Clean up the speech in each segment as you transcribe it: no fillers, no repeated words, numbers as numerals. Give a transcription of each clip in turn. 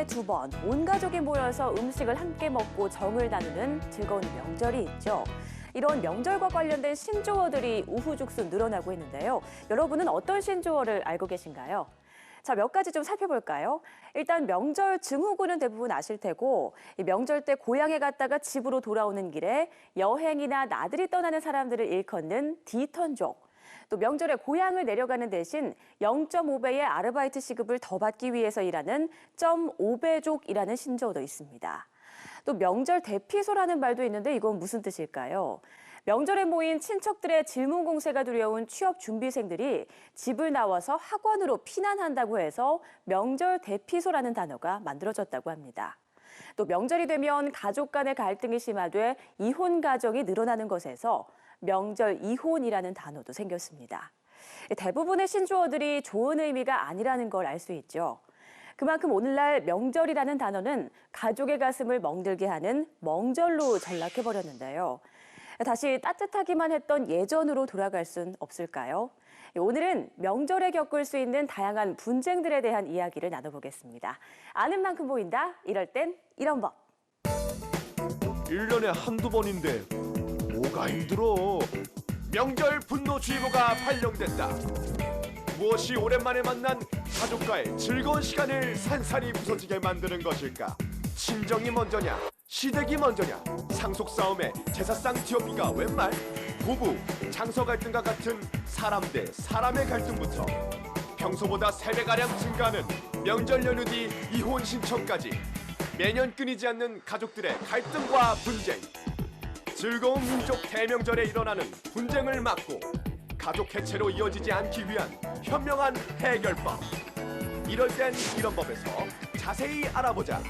달에 2번 온 가족이 모여서 음식을 함께 먹고 정을 나누는 즐거운 명절이 있죠. 이런 명절과 관련된 신조어들이 우후죽순 늘어나고 있는데요. 여러분은 어떤 신조어를 알고 계신가요? 자, 몇 가지 좀 살펴볼까요? 일단 명절 증후군은 대부분 아실 테고, 이 명절 때 고향에 갔다가 집으로 돌아오는 길에 여행이나 나들이 떠나는 사람들을 일컫는 디턴족. 또 명절에 고향을 내려가는 대신 0.5배의 아르바이트 시급을 더 받기 위해서 일하는 0.5배족이라는 신조어도 있습니다. 또 명절 대피소라는 말도 있는데 이건 무슨 뜻일까요? 명절에 모인 친척들의 질문 공세가 두려운 취업 준비생들이 집을 나와서 학원으로 피난한다고 해서 명절 대피소라는 단어가 만들어졌다고 합니다. 또 명절이 되면 가족 간의 갈등이 심화돼 이혼 가정이 늘어나는 것에서 명절 이혼이라는 단어도 생겼습니다. 대부분의 신조어들이 좋은 의미가 아니라는 걸 알 수 있죠. 그만큼 오늘날 명절이라는 단어는 가족의 가슴을 멍들게 하는 멍절로 전락해버렸는데요. 다시 따뜻하기만 했던 예전으로 돌아갈 순 없을까요? 오늘은 명절에 겪을 수 있는 다양한 분쟁들에 대한 이야기를 나눠보겠습니다. 아는 만큼 보인다. 이럴 땐 이런 법. 1년에 한두 번인데 뭐가 힘들어? 명절 분노주의보가 발령됐다. 무엇이 오랜만에 만난 가족과의 즐거운 시간을 산산이 부서지게 만드는 것일까? 친정이 먼저냐? 시댁이 먼저냐? 상속 싸움에 제사상 지어비가 웬 말? 부부, 장서 갈등과 같은 사람 대 사람의 갈등부터 평소보다 3배가량 증가하는 명절 연휴 뒤 이혼 신청까지 매년 끊이지 않는 가족들의 갈등과 분쟁. 즐거운 민족 대명절에 일어나는 분쟁을 막고 가족 해체로 이어지지 않기 위한 현명한 해결법. 이럴 땐 이런 법에서 자세히 알아보자.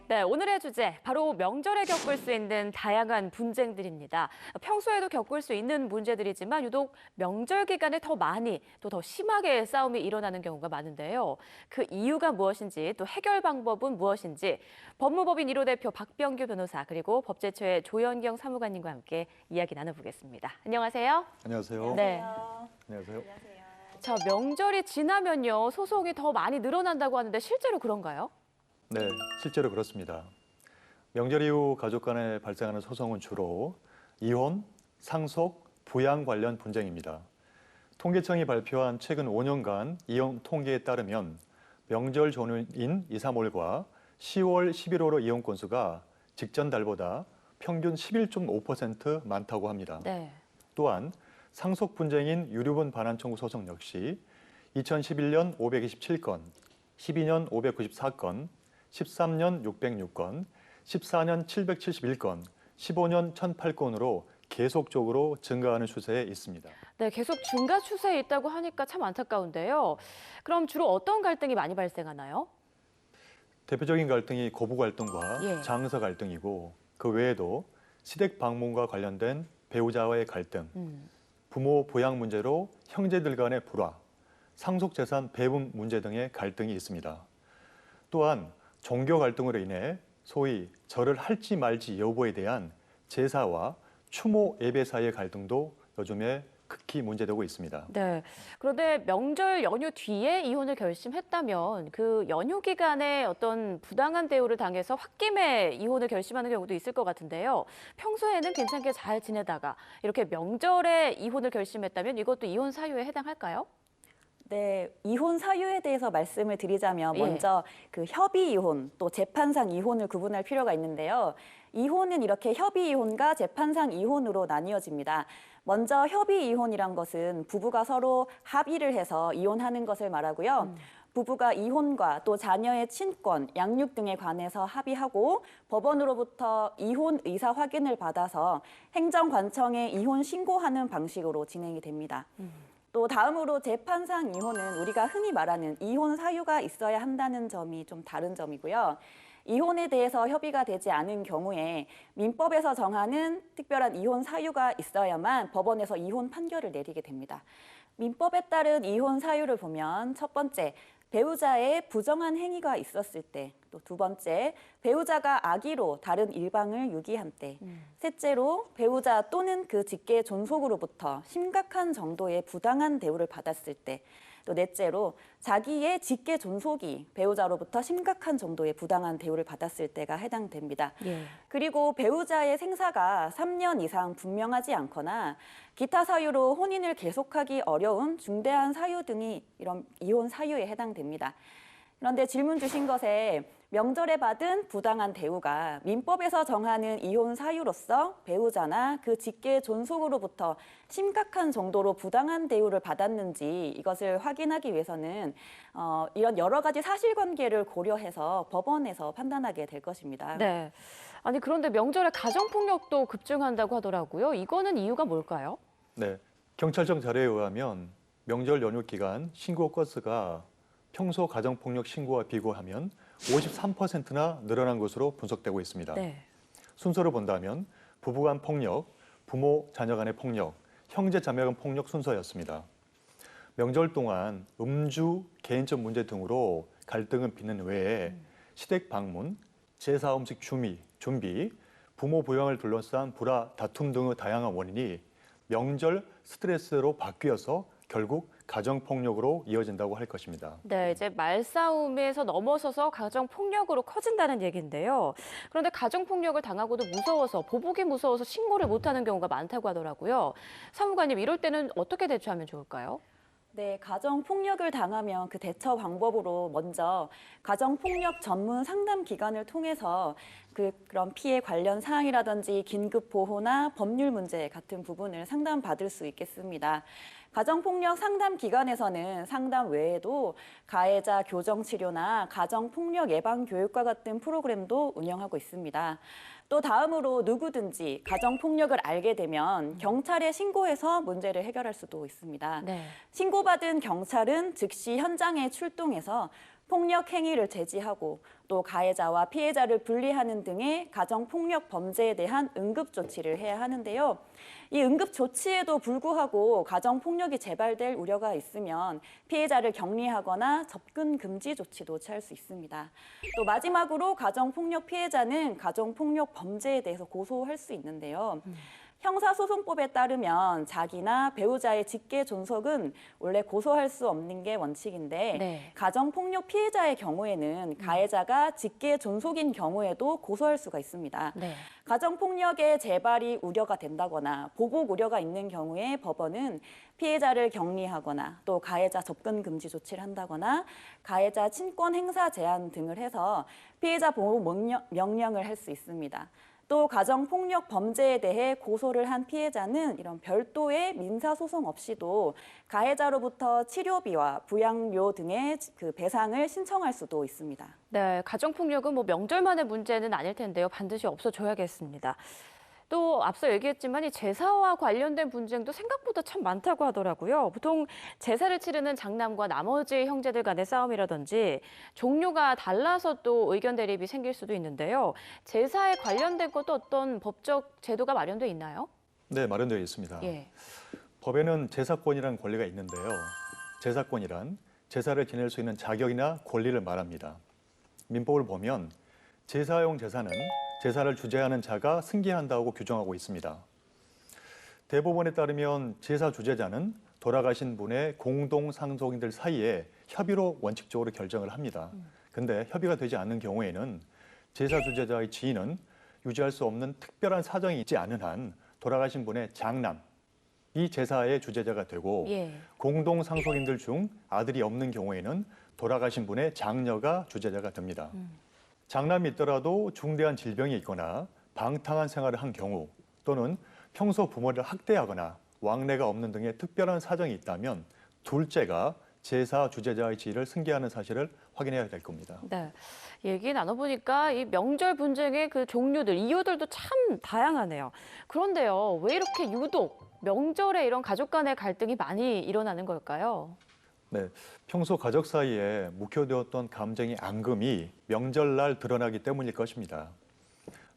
네, 오늘의 주제 바로 명절에 겪을 수 있는 다양한 분쟁들입니다. 평소에도 겪을 수 있는 문제들이지만 유독 명절 기간에 더 많이 또 더 심하게 싸움이 일어나는 경우가 많은데요. 그 이유가 무엇인지 또 해결 방법은 무엇인지 법무법인 1호 대표 박병규 변호사 그리고 법제처의 조연경 사무관님과 함께 이야기 나눠보겠습니다. 안녕하세요. 안녕하세요. 네. 안녕하세요. 자, 명절이 지나면요 소송이 더 많이 늘어난다고 하는데 실제로 그런가요? 네, 실제로 그렇습니다. 명절 이후 가족 간에 발생하는 소송은 주로 이혼, 상속, 부양 관련 분쟁입니다. 통계청이 발표한 최근 5년간 이혼 통계에 따르면 명절 전후인 2, 3월과 10월, 11월의 이혼 건수가 직전 달보다 평균 11.5% 많다고 합니다. 네. 또한 상속 분쟁인 유류분 반환 청구 소송 역시 2011년 527건, 12년 594건, 13년 606건, 14년 771건, 15년 1008건으로 계속적으로 증가하는 추세에 있습니다. 네, 계속 증가 추세에 있다고 하니까 참 안타까운데요. 그럼 주로 어떤 갈등이 많이 발생하나요? 대표적인 갈등이 고부 갈등과 예. 장서 갈등이고 그 외에도 시댁 방문과 관련된 배우자와의 갈등, 부모 보양 문제로 형제들 간의 불화, 상속 재산 배분 문제 등의 갈등이 있습니다. 또한 종교 갈등으로 인해 소위 절을 할지 말지 여부에 대한 제사와 추모 예배 사이의 갈등도 요즘에 극히 문제되고 있습니다. 네. 그런데 명절 연휴 뒤에 이혼을 결심했다면 그 연휴 기간에 어떤 부당한 대우를 당해서 홧김에 이혼을 결심하는 경우도 있을 것 같은데요. 평소에는 괜찮게 잘 지내다가 이렇게 명절에 이혼을 결심했다면 이것도 이혼 사유에 해당할까요? 네, 이혼 사유에 대해서 말씀을 드리자면 예. 먼저 그 협의 이혼 또 재판상 이혼을 구분할 필요가 있는데요. 이혼은 이렇게 협의 이혼과 재판상 이혼으로 나뉘어집니다. 먼저 협의 이혼이란 것은 부부가 서로 합의를 해서 이혼하는 것을 말하고요. 부부가 이혼과 또 자녀의 친권, 양육 등에 관해서 합의하고 법원으로부터 이혼 의사 확인을 받아서 행정관청에 이혼 신고하는 방식으로 진행이 됩니다. 또 다음으로 재판상 이혼은 우리가 흔히 말하는 이혼 사유가 있어야 한다는 점이 좀 다른 점이고요. 이혼에 대해서 협의가 되지 않은 경우에 민법에서 정하는 특별한 이혼 사유가 있어야만 법원에서 이혼 판결을 내리게 됩니다. 민법에 따른 이혼 사유를 보면 첫 번째, 배우자의 부정한 행위가 있었을 때, 또 두 번째, 배우자가 악의로 다른 일방을 유기한 때, 셋째로 배우자 또는 그 직계 존속으로부터 심각한 정도의 부당한 대우를 받았을 때, 또 넷째로 자기의 직계 존속이 배우자로부터 심각한 정도의 부당한 대우를 받았을 때가 해당됩니다. 예. 그리고 배우자의 생사가 3년 이상 분명하지 않거나 기타 사유로 혼인을 계속하기 어려운 중대한 사유 등이 이런 이혼 사유에 해당됩니다. 그런데 질문 주신 것에 명절에 받은 부당한 대우가 민법에서 정하는 이혼 사유로서 배우자나 그 직계 존속으로부터 심각한 정도로 부당한 대우를 받았는지 이것을 확인하기 위해서는 이런 여러 가지 사실관계를 고려해서 법원에서 판단하게 될 것입니다. 네. 아니 그런데 명절에 가정폭력도 급증한다고 하더라고요. 이거는 이유가 뭘까요? 네, 경찰청 자료에 의하면 명절 연휴 기간 신고 건수가 평소 가정폭력 신고와 비교하면 53%나 늘어난 것으로 분석되고 있습니다. 네. 순서를 본다면 부부간 폭력, 부모 자녀 간의 폭력, 형제 자매 간 폭력 순서였습니다. 명절 동안 음주, 개인적 문제 등으로 갈등은 빚는 외에 시댁 방문, 제사 음식 준비, 부모 부양을 둘러싼 불화, 다툼 등의 다양한 원인이 명절 스트레스로 바뀌어서 결국 가정폭력으로 이어진다고 할 것입니다. 네, 이제 말싸움에서 넘어서서 가정폭력으로 커진다는 얘기인데요. 그런데 가정폭력을 당하고도 무서워서, 보복이 무서워서 신고를 못하는 경우가 많다고 하더라고요. 사무관님, 이럴 때는 어떻게 대처하면 좋을까요? 네, 가정폭력을 당하면 그 대처 방법으로 먼저 가정폭력 전문 상담 기관을 통해서 그런 피해 관련 사항이라든지 긴급 보호나 법률 문제 같은 부분을 상담받을 수 있겠습니다. 가정폭력 상담 기관에서는 상담 외에도 가해자 교정 치료나 가정폭력 예방 교육과 같은 프로그램도 운영하고 있습니다. 또 다음으로 누구든지 가정폭력을 알게 되면 경찰에 신고해서 문제를 해결할 수도 있습니다. 네. 신고받은 경찰은 즉시 현장에 출동해서 폭력 행위를 제지하고 또 가해자와 피해자를 분리하는 등의 가정폭력 범죄에 대한 응급 조치를 해야 하는데요. 이 응급 조치에도 불구하고 가정폭력이 재발될 우려가 있으면 피해자를 격리하거나 접근 금지 조치도 취할 수 있습니다. 또 마지막으로 가정폭력 피해자는 가정폭력 범죄에 대해서 고소할 수 있는데요. 형사소송법에 따르면 자기나 배우자의 직계 존속은 원래 고소할 수 없는 게 원칙인데 네. 가정폭력 피해자의 경우에는 가해자가 직계 존속인 경우에도 고소할 수가 있습니다. 네. 가정폭력의 재발이 우려가 된다거나 보복 우려가 있는 경우에 법원은 피해자를 격리하거나 또 가해자 접근 금지 조치를 한다거나 가해자 친권 행사 제한 등을 해서 피해자 보호 명령을 할 수 있습니다. 또 가정폭력 범죄에 대해 고소를 한 피해자는 이런 별도의 민사소송 없이도 가해자로부터 치료비와 부양료 등의 그 배상을 신청할 수도 있습니다. 네, 가정폭력은 뭐 명절만의 문제는 아닐 텐데요. 반드시 없어져야겠습니다. 또 앞서 얘기했지만 이 제사와 관련된 분쟁도 생각보다 참 많다고 하더라고요. 보통 제사를 치르는 장남과 나머지 형제들 간의 싸움이라든지 종류가 달라서 또 의견 대립이 생길 수도 있는데요. 제사에 관련된 것도 어떤 법적 제도가 마련돼 있나요? 네, 마련되어 있습니다. 예. 법에는 제사권이라는 권리가 있는데요. 제사권이란 제사를 지낼 수 있는 자격이나 권리를 말합니다. 민법을 보면 제사용 제사는 제사를 주재하는 자가 승계한다고 규정하고 있습니다. 대법원에 따르면 제사 주재자는 돌아가신 분의 공동 상속인들 사이에 협의로 원칙적으로 결정을 합니다. 근데 협의가 되지 않는 경우에는 제사 주재자의 지인은 유지할 수 없는 특별한 사정이 있지 않은 한 돌아가신 분의 장남, 이 제사의 주재자가 되고 예. 공동 상속인들 중 아들이 없는 경우에는 돌아가신 분의 장녀가 주재자가 됩니다. 장남이 있더라도 중대한 질병이 있거나 방탕한 생활을 한 경우 또는 평소 부모를 학대하거나 왕래가 없는 등의 특별한 사정이 있다면 둘째가 제사 주재자의 지위를 승계하는 사실을 확인해야 될 겁니다. 네. 얘기 나눠보니까 이 명절 분쟁의 그 종류들, 이유들도 참 다양하네요. 그런데요, 왜 이렇게 유독 명절에 이런 가족 간의 갈등이 많이 일어나는 걸까요? 네, 평소 가족 사이에 묵혀두었던 감정의 앙금이 명절날 드러나기 때문일 것입니다.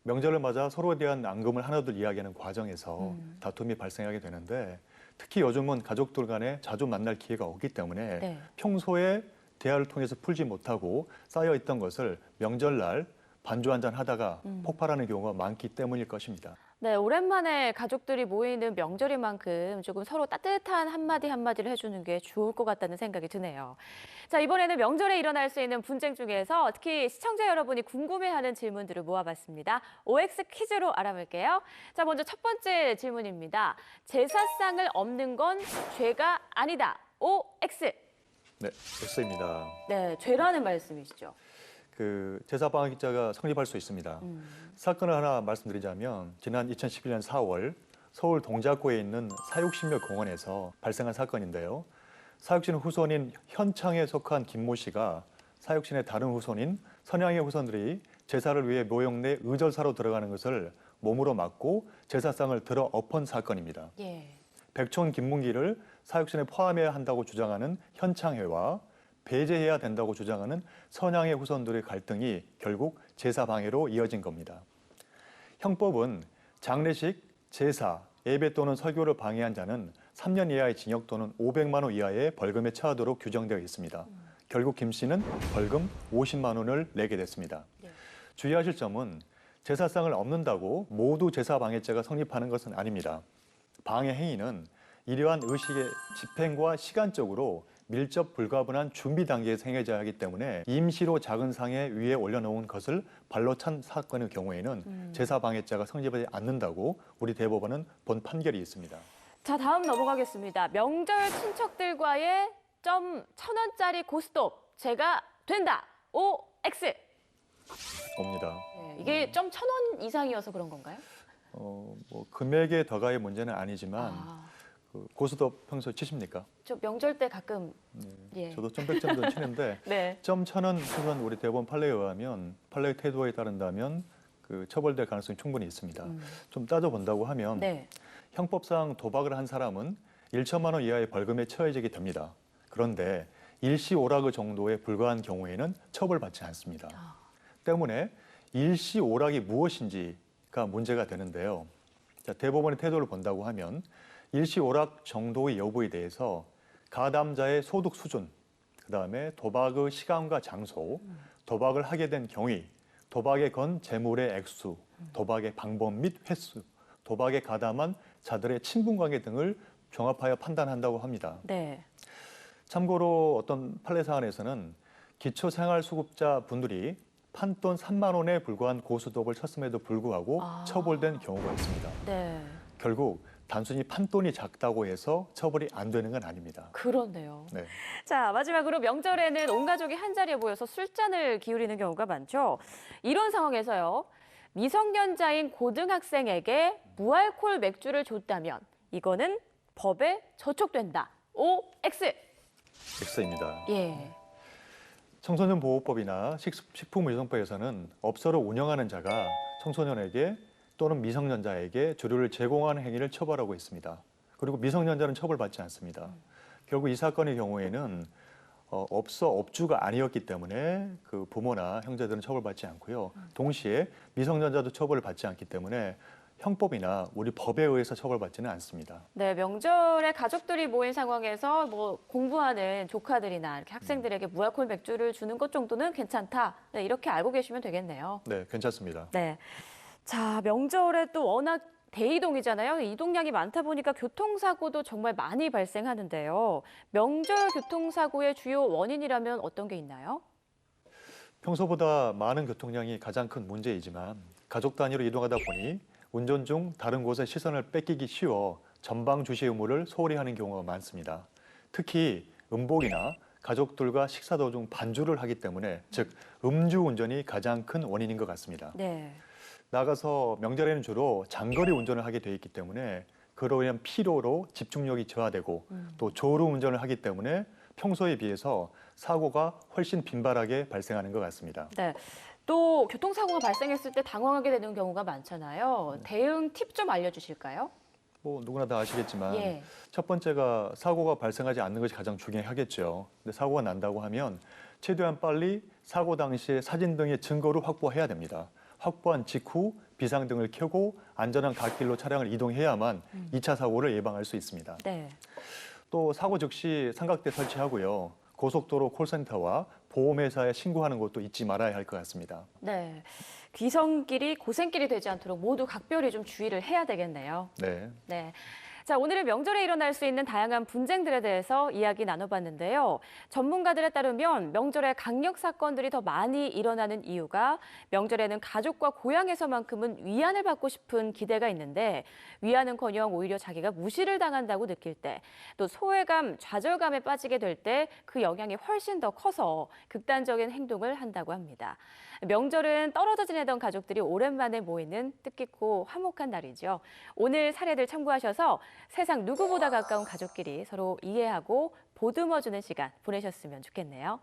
명절을 맞아 서로에 대한 앙금을 하나둘 이야기하는 과정에서 다툼이 발생하게 되는데 특히 요즘은 가족들 간에 자주 만날 기회가 없기 때문에 네. 평소에 대화를 통해서 풀지 못하고 쌓여있던 것을 명절날 반주 한잔 하다가 폭발하는 경우가 많기 때문일 것입니다. 네, 오랜만에 가족들이 모이는 명절인 만큼 조금 서로 따뜻한 한마디 한마디를 해주는 게 좋을 것 같다는 생각이 드네요. 자, 이번에는 명절에 일어날 수 있는 분쟁 중에서 특히 시청자 여러분이 궁금해하는 질문들을 모아봤습니다. OX 퀴즈로 알아볼게요. 자, 먼저 첫 번째 질문입니다. 제사상을 없는 건 죄가 아니다. OX. 네, X입니다. 네, 죄라는 말씀이시죠. 그 제사방학제가 성립할 수 있습니다. 사건을 하나 말씀드리자면 지난 2011년 4월 서울 동작구에 있는 사육신묘 공원에서 발생한 사건인데요. 사육신 후손인 현창에 속한 김모 씨가 사육신의 다른 후손인 선양의 후손들이 제사를 위해 묘역 내 의절사로 들어가는 것을 몸으로 막고 제사상을 들어 엎은 사건입니다. 예. 백촌 김문기를 사육신에 포함해야 한다고 주장하는 현창회와 배제해야 된다고 주장하는 선양의 후손들의 갈등이 결국 제사 방해로 이어진 겁니다. 형법은 장례식, 제사, 예배 또는 설교를 방해한 자는 3년 이하의 징역 또는 500만 원 이하의 벌금에 처하도록 규정되어 있습니다. 결국 김 씨는 벌금 50만 원을 내게 됐습니다. 주의하실 점은 제사상을 없는다고 모두 제사 방해죄가 성립하는 것은 아닙니다. 방해 행위는 이러한 의식의 집행과 시간적으로 밀접 불가분한 준비 단계에서 행해져야 하기 때문에 임시로 작은 상에 위에 올려놓은 것을 발로 찬 사건의 경우에는 제사 방해죄가 성립하지 않는다고 우리 대법원은 본 판결이 있습니다. 자, 다음 넘어가겠습니다. 명절 친척들과의 점 1,000원짜리 고스톱 제가 된다. OX. 옵니다. 네, 이게 점 1,000원 이상이어서 그런 건가요? 뭐 금액의 더가의 문제는 아니지만 그 고스톱 평소에 치십니까? 저 명절 때 가끔 예. 저도 점백점도 치는데 네. 점 1,000원 수준 우리 대법원 판례에 의하면 판례 태도에 따른다면 그 처벌될 가능성이 충분히 있습니다. 좀 따져본다고 하면 네. 형법상 도박을 한 사람은 1천만 원 이하의 벌금에 처해지게 됩니다. 그런데 일시오락 정도에 불과한 경우에는 처벌받지 않습니다. 때문에 일시오락이 무엇인지가 문제가 되는데요. 자, 대법원의 태도를 본다고 하면 일시오락 정도의 여부에 대해서 가담자의 소득 수준, 그다음에 도박의 시간과 장소, 도박을 하게 된 경위, 도박에 건 재물의 액수, 도박의 방법 및 횟수, 도박에 가담한 자들의 친분관계 등을 종합하여 판단한다고 합니다. 네. 참고로 어떤 판례 사안에서는 기초생활수급자 분들이 판돈 3만 원에 불과한 고스톱을 쳤음에도 불구하고 처벌된 경우가 있습니다. 네. 결국 단순히 판돈이 작다고 해서 처벌이 안 되는 건 아닙니다. 그렇네요. 네. 자, 마지막으로 명절에는 온 가족이 한자리에 모여서 술잔을 기울이는 경우가 많죠. 이런 상황에서요. 미성년자인 고등학생에게 무알콜 맥주를 줬다면 이거는 법에 저촉된다. OX. X입니다. 예. 청소년보호법이나 식품위생법에서는 업소를 운영하는 자가 청소년에게 또는 미성년자에게 주류를 제공하는 행위를 처벌하고 있습니다. 그리고 미성년자는 처벌받지 않습니다. 결국 이 사건의 경우에는 업주가 아니었기 때문에 그 부모나 형제들은 처벌받지 않고요. 동시에 미성년자도 처벌을 받지 않기 때문에 형법이나 우리 법에 의해서 처벌받지는 않습니다. 네, 명절에 가족들이 모인 상황에서 뭐 공부하는 조카들이나 이렇게 학생들에게 무알콜 맥주를 주는 것 정도는 괜찮다. 네, 이렇게 알고 계시면 되겠네요. 네, 괜찮습니다. 네. 자, 명절에 또 워낙 대이동이잖아요. 이동량이 많다 보니까 교통사고도 정말 많이 발생하는데요. 명절 교통사고의 주요 원인이라면 어떤 게 있나요? 평소보다 많은 교통량이 가장 큰 문제이지만 가족 단위로 이동하다 보니 운전 중 다른 곳에 시선을 뺏기기 쉬워 전방 주시 의무를 소홀히 하는 경우가 많습니다. 특히 음복이나 가족들과 식사 도중 반주를 하기 때문에 즉 음주운전이 가장 큰 원인인 것 같습니다. 네. 나가서 명절에는 주로 장거리 운전을 하게 돼 있기 때문에 그로 인한 피로로 집중력이 저하되고 또 졸음 운전을 하기 때문에 평소에 비해서 사고가 훨씬 빈발하게 발생하는 것 같습니다. 네. 또 교통사고가 발생했을 때 당황하게 되는 경우가 많잖아요. 대응 팁 좀 알려주실까요? 뭐 누구나 다 아시겠지만 예. 첫 번째가 사고가 발생하지 않는 것이 가장 중요하겠죠. 근데 사고가 난다고 하면 최대한 빨리 사고 당시의 사진 등의 증거를 확보해야 됩니다. 확보한 직후 비상등을 켜고 안전한 갓길로 차량을 이동해야만 2차 사고를 예방할 수 있습니다. 네. 또 사고 즉시 삼각대 설치하고요. 고속도로 콜센터와 보험회사에 신고하는 것도 잊지 말아야 할 것 같습니다. 네. 귀성길이 고생길이 되지 않도록 모두 각별히 좀 주의를 해야 되겠네요. 네. 네. 자, 오늘은 명절에 일어날 수 있는 다양한 분쟁들에 대해서 이야기 나눠봤는데요. 전문가들에 따르면 명절에 강력 사건들이 더 많이 일어나는 이유가 명절에는 가족과 고향에서만큼은 위안을 받고 싶은 기대가 있는데 위안은커녕 오히려 자기가 무시를 당한다고 느낄 때 또 소외감, 좌절감에 빠지게 될 때 그 영향이 훨씬 더 커서 극단적인 행동을 한다고 합니다. 명절은 떨어져 지내던 가족들이 오랜만에 모이는 뜻깊고 화목한 날이죠. 오늘 사례들 참고하셔서 세상 누구보다 가까운 가족끼리 서로 이해하고 보듬어주는 시간 보내셨으면 좋겠네요.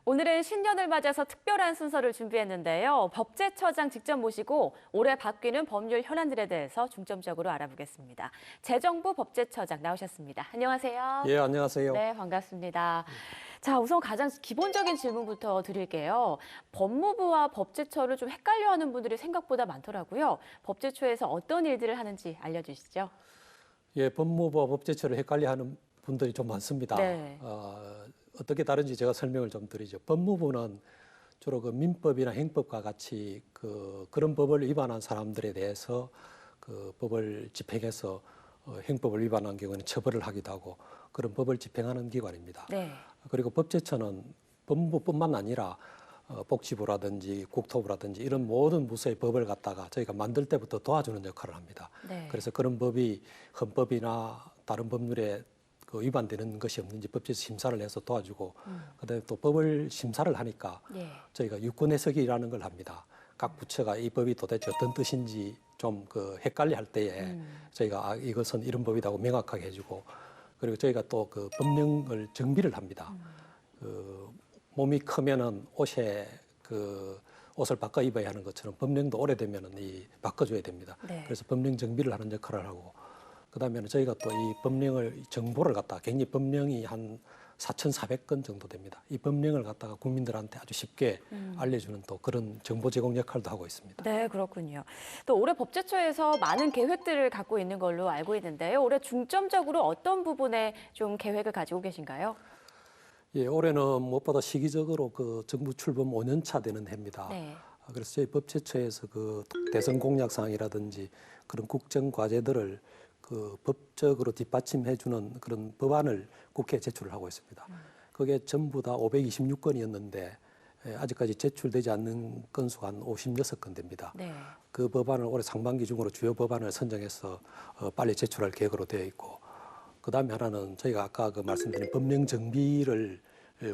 오늘은 신년을 맞아서 특별한 순서를 준비했는데요. 법제처장 직접 모시고 올해 바뀌는 법률 현안들에 대해서 중점적으로 알아보겠습니다. 재정부 법제처장 나오셨습니다. 안녕하세요. 예, 안녕하세요. 네, 반갑습니다. 자, 우선 가장 기본적인 질문부터 드릴게요. 법무부와 법제처를 좀 헷갈려하는 분들이 생각보다 많더라고요. 법제처에서 어떤 일들을 하는지 알려주시죠. 예, 법무부와 법제처를 헷갈려하는 분들이 좀 많습니다. 네. 어떻게 다른지 제가 설명을 좀 드리죠. 법무부는 주로 그 민법이나 행법과 같이 그런 법을 위반한 사람들에 대해서 그 법을 집행해서 행법을 위반한 경우에는 처벌을 하기도 하고 그런 법을 집행하는 기관입니다. 네. 그리고 법제처는 법무부뿐만 아니라 복지부라든지 국토부라든지 이런 모든 부서의 법을 갖다가 저희가 만들 때부터 도와주는 역할을 합니다. 네. 그래서 그런 법이 헌법이나 다른 법률에 위반되는 것이 없는지 법제에서 심사를 해서 도와주고 그다음에 또 법을 심사를 하니까 예. 저희가 유권 해석이라는 걸 합니다. 각 부처가 이 법이 도대체 어떤 뜻인지 좀 헷갈려 할 때에 저희가 이것은 이런 법이라고 명확하게 해주고 그리고 저희가 또 그 법령을 정비를 합니다. 몸이 크면은 옷을 바꿔 입어야 하는 것처럼 법령도 오래되면은 바꿔줘야 됩니다. 네. 그래서 법령 정비를 하는 역할을 하고 그다음에는 저희가 또 이 법령을 정보를 갖다가 굉장히 법령이 한 4,400건 정도 됩니다. 이 법령을 갖다가 국민들한테 아주 쉽게 알려주는 또 그런 정보 제공 역할도 하고 있습니다. 네, 그렇군요. 또 올해 법제처에서 많은 계획들을 갖고 있는 걸로 알고 있는데요. 올해 중점적으로 어떤 부분에 좀 계획을 가지고 계신가요? 예, 올해는 무엇보다 시기적으로 그 정부 출범 5년차 되는 해입니다. 네. 그래서 저희 법제처에서 그 대선 공약 사항이라든지 그런 국정 과제들을 법적으로 뒷받침해주는 그런 법안을 국회에 제출을 하고 있습니다. 그게 전부 다 526건이었는데 아직까지 제출되지 않는 건수가 한 56건 됩니다. 네. 그 법안을 올해 상반기 중으로 주요 법안을 선정해서 빨리 제출할 계획으로 되어 있고 그다음에 하나는 저희가 아까 말씀드린 법령 정비를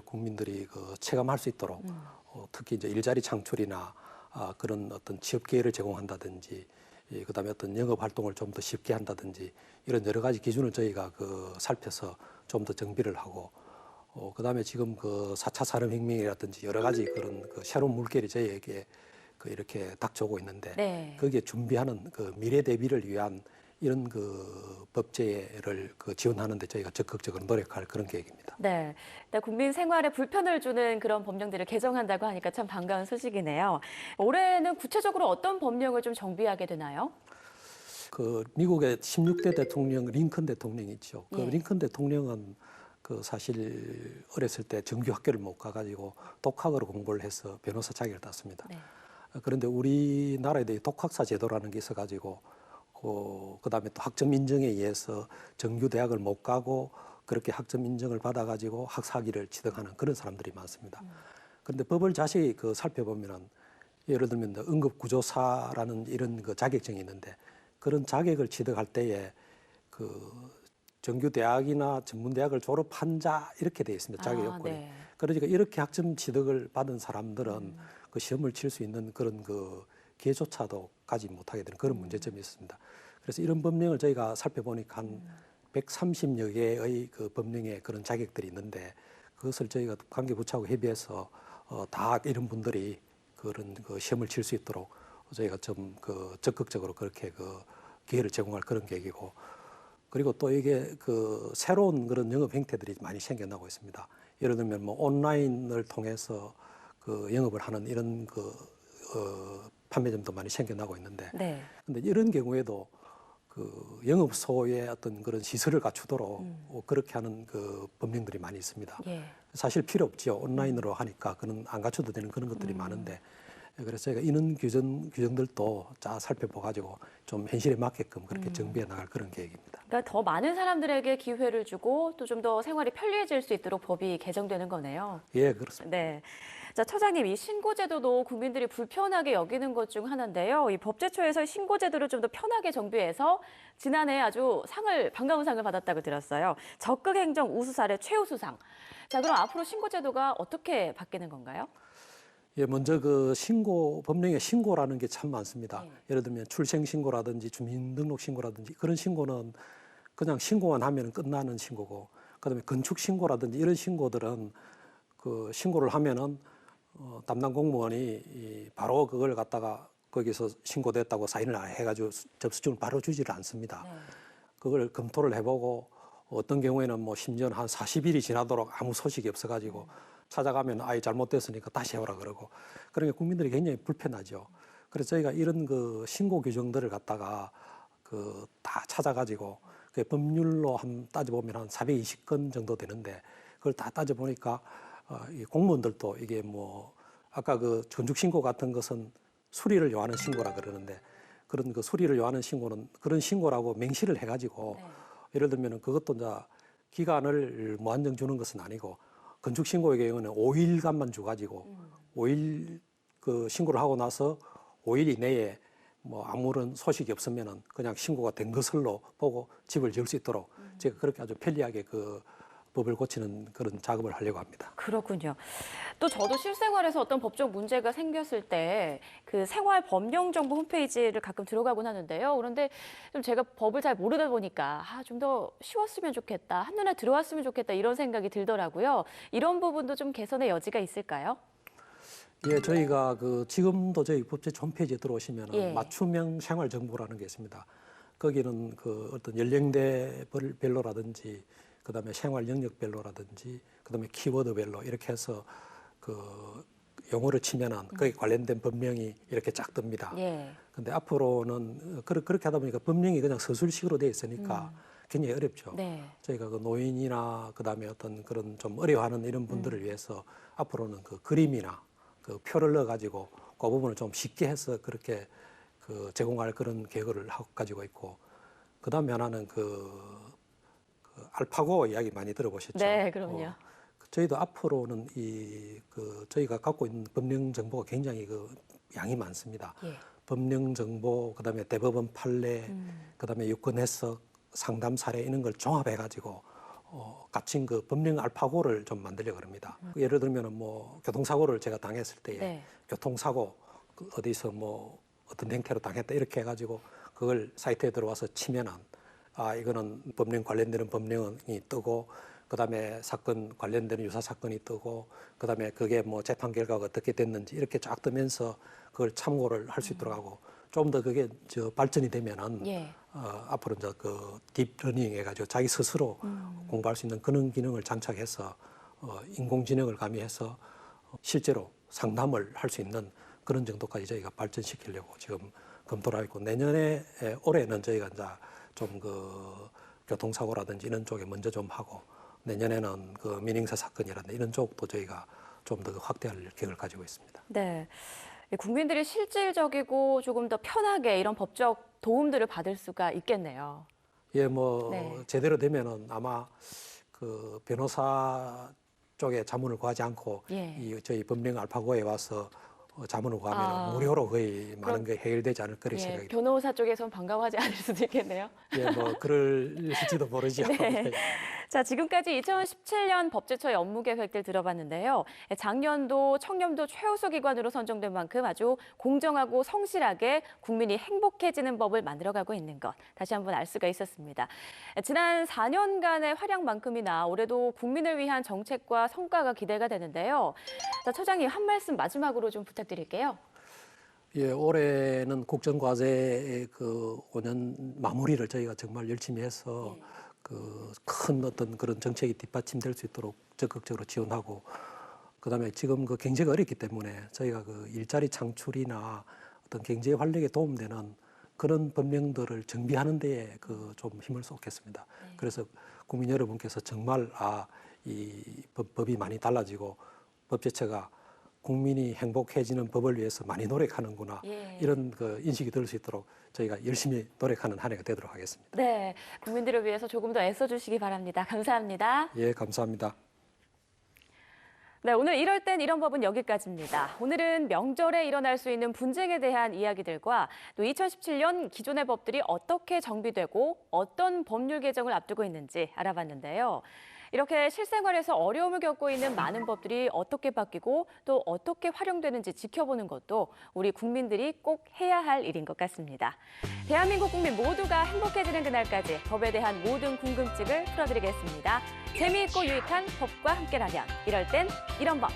국민들이 체감할 수 있도록 특히 이제 일자리 창출이나 그런 어떤 취업 기회를 제공한다든지 그다음에 어떤 영업 활동을 좀 더 쉽게 한다든지 이런 여러 가지 기준을 저희가 살펴서 좀 더 정비를 하고 그다음에 지금 4차 산업혁명이라든지 여러 가지 그런 새로운 물결이 저희에게 이렇게 닥쳐오고 있는데 네. 거기에 준비하는 미래 대비를 위한 이런 법제를 지원하는 데 저희가 적극적으로 노력할 그런 계획입니다. 네. 국민 생활에 불편을 주는 그런 법령들을 개정한다고 하니까 참 반가운 소식이네요. 올해는 구체적으로 어떤 법령을 좀 정비하게 되나요? 미국의 16대 대통령 링컨 대통령이 있죠. 예. 링컨 대통령은 사실 어렸을 때 정규 학교를 못 가가지고 독학으로 공부를 해서 변호사 자격을 땄습니다. 네. 그런데 우리나라에 독학사 제도라는 게 있어가지고 그다음에 또 학점 인정에 의해서 정규 대학을 못 가고 그렇게 학점 인정을 받아가지고 학사학위를 취득하는 그런 사람들이 많습니다. 그런데 법을 자세히 살펴보면은 예를 들면 응급구조사라는 이런 자격증이 있는데 그런 자격을 취득할 때에 정규 대학이나 전문 대학을 졸업한 자 이렇게 되어 있습니다. 자격 요건이. 네. 그러니까 이렇게 학점 취득을 받은 사람들은 그 시험을 칠 수 있는 그런 기회조차도 가지 못하게 되는 그런 문제점이 있습니다. 그래서 이런 법령을 저희가 살펴보니까 한 130여 개의 법령에 그런 자격들이 있는데 그것을 저희가 관계부처하고 협의해서 다 이런 분들이 그런 시험을 칠 수 있도록 저희가 좀 적극적으로 그렇게 기회를 제공할 그런 계획이고 그리고 또 이게 새로운 그런 영업 행태들이 많이 생겨나고 있습니다. 예를 들면 온라인을 통해서 영업을 하는 이런 판매점도 많이 생겨나고 있는데 네. 근데 이런 경우에도 그 영업소의 어떤 그런 시설을 갖추도록 그렇게 하는 그 법령들이 많이 있습니다. 예. 사실 필요 없죠. 온라인으로 하니까 그는 안 갖춰도 되는 그런 것들이 많은데 그래서 저희가 이런 규정들도 잘 살펴봐가지고 좀 현실에 맞게끔 그렇게 정비해 나갈 그런 계획입니다. 그러니까 더 많은 사람들에게 기회를 주고 또 좀 더 생활이 편리해질 수 있도록 법이 개정되는 거네요. 예, 그렇습니다. 네. 자, 처장님, 이 신고제도도 국민들이 불편하게 여기는 것 중 하나인데요. 이 법제처에서 신고제도를 좀 더 편하게 정비해서 지난해 아주 반가운 상을 받았다고 들었어요. 적극행정 우수 사례 최우수상. 자, 그럼 앞으로 신고제도가 어떻게 바뀌는 건가요? 예, 먼저 그 법령에 신고라는 게 참 많습니다. 네. 예를 들면 출생신고라든지 주민등록신고라든지 그런 신고는 그냥 신고만 하면 끝나는 신고고, 그다음에 건축신고라든지 이런 신고들은 그 신고를 하면은 담당 공무원이 바로 그걸 갖다가 거기서 신고됐다고 사인을 해가지고 접수증을 바로 주지를 않습니다. 네. 그걸 검토를 해보고 어떤 경우에는 뭐 심지어 한 40일이 지나도록 아무 소식이 없어가지고 찾아가면 아예 잘못됐으니까 다시 해오라 그러고, 그러니까 국민들이 굉장히 불편하죠. 그래서 저희가 이런 그 신고 규정들을 갖다가 그 다 찾아가지고 그 법률로 한 따져보면 한 420건 정도 되는데 그걸 다 따져보니까 이 공무원들도 이게 뭐 아까 그 건축신고 같은 것은 수리를 요하는 신고라 그러는데 그런 그 수리를 요하는 신고는 그런 신고라고 명시를 해가지고 예를 들면 그것도 이제 기간을 무한정 주는 것은 아니고 건축신고의 경우는 5일간만 줘가지고 5일 그 신고를 하고 나서 5일 이내에 뭐 아무런 소식이 없으면은 그냥 신고가 된 것으로 보고 집을 지을 수 있도록 제가 그렇게 아주 편리하게 그 법을 고치는 그런 작업을 하려고 합니다. 그렇군요. 또 저도 실생활에서 어떤 법적 문제가 생겼을 때 그 생활 법령 정보 홈페이지를 가끔 들어가곤 하는데요. 그런데 좀 제가 법을 잘 모르다 보니까 좀 더 쉬웠으면 좋겠다, 한눈에 들어왔으면 좋겠다 이런 생각이 들더라고요. 이런 부분도 좀 개선의 여지가 있을까요? 예, 저희가 그 지금도 저희 법제처 홈페이지에 들어오시면 예. 맞춤형 생활 정보라는 게 있습니다. 거기는 그 어떤 연령대별로라든지 그다음에 생활 영역별로라든지 그다음에 키워드별로 이렇게 해서 그 용어를 치면은 거기 관련된 법령이 이렇게 쫙 뜹니다. 예. 근데 앞으로는 그렇게 하다 보니까 법령이 그냥 서술식으로 돼 있으니까 굉장히 어렵죠. 네. 저희가 그 노인이나 그다음에 어떤 그런 좀 어려워하는 이런 분들을 위해서 앞으로는 그 그림이나 그 표를 넣어 가지고 그 부분을 좀 쉽게 해서 그렇게 그 제공할 그런 계획을 하고 가지고 있고, 그다음에 하나는 그 알파고 이야기 많이 들어보셨죠? 네, 그럼요. 저희도 앞으로는 저희가 갖고 있는 법령 정보가 굉장히 그 양이 많습니다. 예. 법령 정보, 그다음에 대법원 판례, 그다음에 유권 해석, 상담 사례 이런 걸 종합해 가지고 갇힌 그 법령 알파고를 좀 만들려고 합니다. 예를 들면은 뭐 교통사고를 제가 당했을 때에 네. 교통사고 어디서 뭐 어떤 행태로 당했다 이렇게 해가지고 그걸 사이트에 들어와서 치면은 이거는 법령 관련되는 법령이 뜨고, 그다음에 사건 관련되는 유사 사건이 뜨고, 그다음에 그게 뭐 재판 결과가 어떻게 됐는지 이렇게 쫙 뜨면서 그걸 참고를 할 수 있도록 하고, 좀 더 그게 발전이 되면은 예. 앞으로 이제 그 딥러닝 해가지고 자기 스스로 공부할 수 있는 그런 기능을 장착해서 인공지능을 가미해서 실제로 상담을 할 수 있는 그런 정도까지 저희가 발전시키려고 지금 검토를 하고 있고, 올해는 저희가 이제 좀 그 교통사고라든지 이런 쪽에 먼저 좀 하고, 내년에는 그 민행사 사건이라든지 이런 쪽도 저희가 좀 더 확대할 계획을 가지고 있습니다. 네. 국민들이 실질적이고 조금 더 편하게 이런 법적 도움들을 받을 수가 있겠네요. 예, 뭐 네. 제대로 되면은 아마 그 변호사 쪽에 자문을 구하지 않고 예. 이 저희 법령 알파고에 와서 자문을 구하면 무료로 거의 많은 게 해결되지 않을 거리 예, 생각이 듭니다. 변호사 쪽에선 반가워하지 않을 수도 있겠네요. 예, 뭐 그럴지도 모르죠. 네. 자, 지금까지 2017년 법제처의 업무 계획들 들어봤는데요. 작년도 청렴도 최우수 기관으로 선정된 만큼 아주 공정하고 성실하게 국민이 행복해지는 법을 만들어가고 있는 것 다시 한번 알 수가 있었습니다. 지난 4년간의 활약만큼이나 올해도 국민을 위한 정책과 성과가 기대가 되는데요. 자, 처장님 한 말씀 마지막으로 좀 부탁드릴게요. 예, 올해는 국정과제의 그 5년 마무리를 저희가 정말 열심히 해서 그 큰 어떤 그런 정책이 뒷받침될 수 있도록 적극적으로 지원하고, 그다음에 지금 그 경제가 어렵기 때문에 저희가 그 일자리 창출이나 어떤 경제 활력에 도움되는 그런 법령들을 정비하는 데에 그 좀 힘을 쏟겠습니다. 그래서 국민 여러분께서 정말 이 법이 많이 달라지고 법 자체가 국민이 행복해지는 법을 위해서 많이 노력하는구나 이런 그 인식이 들 수 있도록 저희가 열심히 노력하는 한 해가 되도록 하겠습니다. 네, 국민들을 위해서 조금 더 애써주시기 바랍니다. 감사합니다. 예, 감사합니다. 네, 오늘 이럴 땐 이런 법은 여기까지입니다. 오늘은 명절에 일어날 수 있는 분쟁에 대한 이야기들과 또 2017년 기존의 법들이 어떻게 정비되고 어떤 법률 개정을 앞두고 있는지 알아봤는데요. 이렇게 실생활에서 어려움을 겪고 있는 많은 법들이 어떻게 바뀌고 또 어떻게 활용되는지 지켜보는 것도 우리 국민들이 꼭 해야 할 일인 것 같습니다. 대한민국 국민 모두가 행복해지는 그날까지 법에 대한 모든 궁금증을 풀어드리겠습니다. 재미있고 유익한 법과 함께라면 이럴 땐 이런 법.